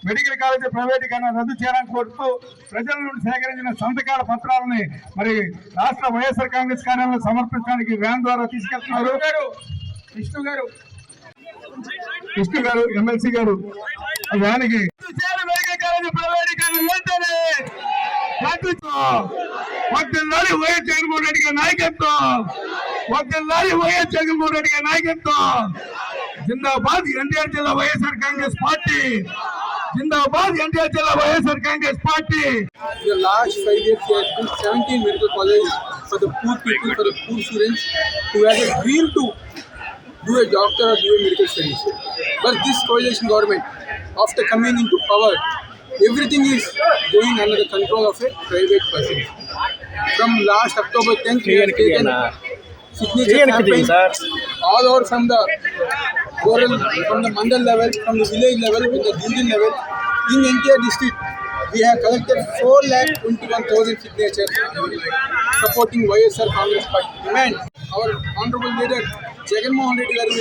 Medical college ప్రైవేటీకరణ రద్దు చేయాలని కోరుతూ ప్రజల నుండి సేకరించిన సంతకాల పత్రాలని మరి రాష్ట్ర వైఎస్ఆర్ కాంగ్రెస్ కార్యాలయంలో సమర్పించడానికి వ్యాన్ ద్వారా తీసుకెళ్తున్నారు. విష్ణు గారు ఎమ్మెల్సీ గారు వ్యాన్కి మెడికల్ కాలేజీ ప్రైవేటీకరణ వెంటనే వద్దెల్లాలి వైఎస్ జగన్మోహన్ రెడ్డి గారి నాయకత్వం, వద్దెల్లాలి వైఎస్ జగన్మోహన్ రెడ్డి గారి నాయకత్వం. జిందాబాద్ ఎన్టీఆర్ జిల్లా వైఎస్ఆర్ కాంగ్రెస్ పార్టీ, జిందాబాద్ ఎన్టీఆర్ జిల్లా YSR Congress party. The last 5 years there has been 17 medical colleges for the poor people, for the poor students who had a dream to do a doctor or do a medical studies. But this coalition government, after coming into power, everything is going under the control of a private person. From last October 10th, we have taken signature campaign all over from the rural, from the mandal level, from the village level, with the division level. In NTR district, we have collected 4,21,000 signatures supporting YSR Congress Party. Demand our honorable leader Jagannath Reddy garu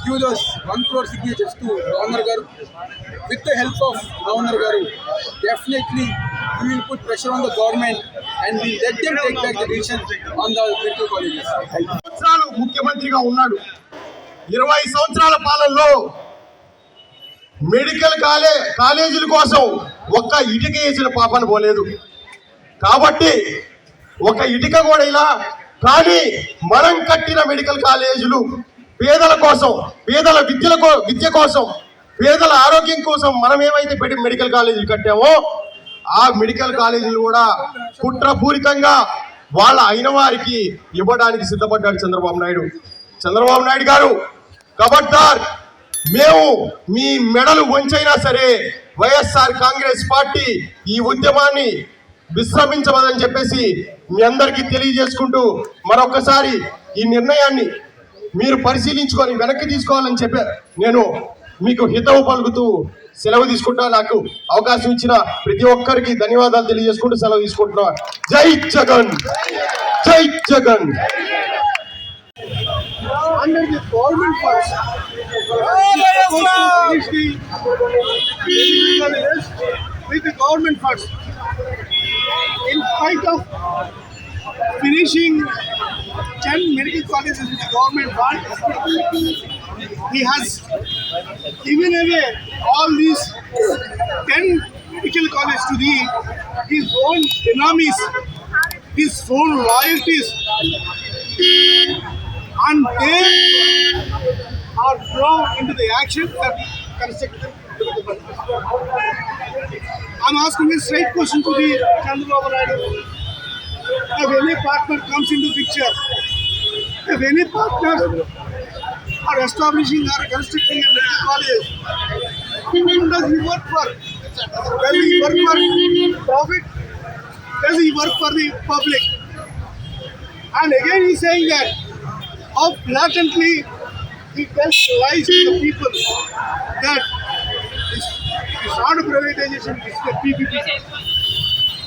give us 1 crore signatures to Governor garu. With the help of Governor garu, definitely we will put pressure on the government and we let them take back the decision on the medical colleges. ముఖ్యమంత్రిగా ఉన్నాడు. 20 సంవత్సరాల పాలనలో medical కాలేజీల కోసం ఒక్క ఇటుక వేసిన పాపన పోలేదు. కాబట్టి ఒక ఇటుక కూడా ఇలా, కానీ మనం కట్టిన మెడికల్ కాలేజీలు పేదల కోసం, పేదల విద్య కోసం, పేదల ఆరోగ్యం కోసం మనం ఏమైతే మెడికల్ కాలేజీలు కట్టామో ఆ మెడికల్ కాలేజీలు కూడా కుట్రపూరితంగా వాళ్ళ అయిన వారికి ఇవ్వడానికి సిద్ధపడ్డాడు చంద్రబాబు నాయుడు. చంద్రబాబు నాయుడు గారు, ఖబర్దార్, మేము మీ మెడలు వంచైనా సరే వైఎస్ఆర్ కాంగ్రెస్ పార్టీ ఈ ఉద్యమాన్ని విశ్రమించవదని చెప్పేసి మీ అందరికీ తెలియజేసుకుంటూ మరొకసారి ఈ నిర్ణయాన్ని మీరు పరిశీలించుకొని వెనక్కి తీసుకోవాలని చెప్పారు. నేను మీకు హితవు పలుకుతూ సెలవు తీసుకుంటా. నాకు అవకాశం ఇచ్చిన ప్రతి ఒక్కరికి ధన్యవాదాలు తెలియజేసుకుంటూ సెలవు తీసుకుంటున్నా. జై జగన్, జై Jagan. Under the government first, with the government first, in spite of finishing 10 medical colleges with the government fund, he has given away all these 10 medical colleges to his own enemies, his own loyalties, and they are drawn into the action that constructed. I'm asking a straight question to the Chandrababu Naidu. If any partner comes into picture, if any partner are establishing or constructing a medical college, whom does he work for? Does he work for profit? Does he work for the public? And again he is saying that how blatantly he tells lies to the people that it's not a privatization, it's the PPP.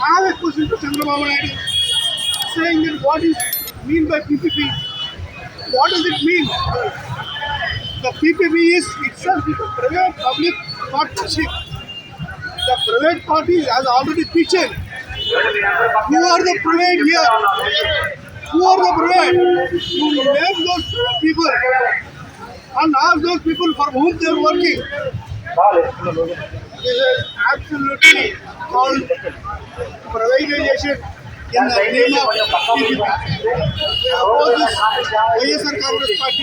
I have a question to Chandrababu Naidu, saying that what is mean by PPP? What does it mean? The PPP is itself a private-public partnership. The private party has already pitched. Who are the private here? Who are the private? You name those people and ask those people for whom they are working. This is absolutely called privatization in the name of PPP. This YSR Congress Party.